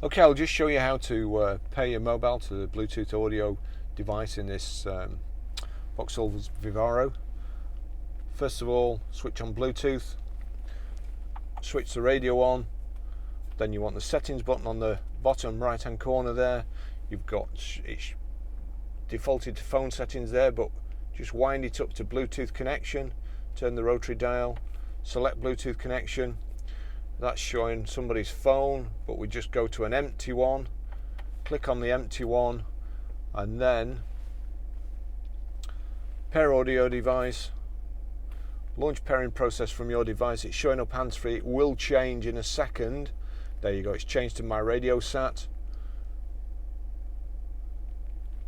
Okay, I'll just show you how to pair your mobile to the Bluetooth audio device in this Vauxhall Vivaro. First of all, switch on Bluetooth, switch the radio on, then you want the settings button on the bottom right hand corner there. You've got it's defaulted to phone settings there, but just wind it up to Bluetooth connection, turn the rotary dial, select Bluetooth connection. That's showing somebody's phone, but we just go to an empty one, click on the empty one, and then pair audio device, launch pairing process from your device. It's showing up hands-free. It will change in a second. There you go, it's changed to my radio sat.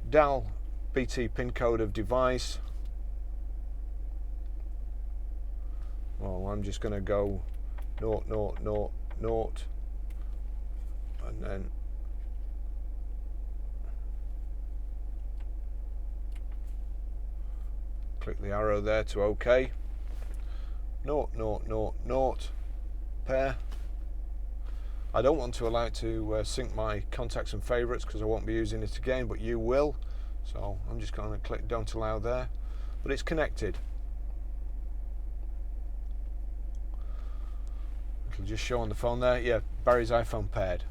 Dial BT pin code of device. Well, I'm just going to go 000, and then click the arrow there to OK. 000 pair. I don't want to allow it to sync my contacts and favourites because I won't be using it again, but you will. So I'm just going to click don't allow there, but it's connected. It'll just show on the phone there. Yeah, Barry's iPhone paired.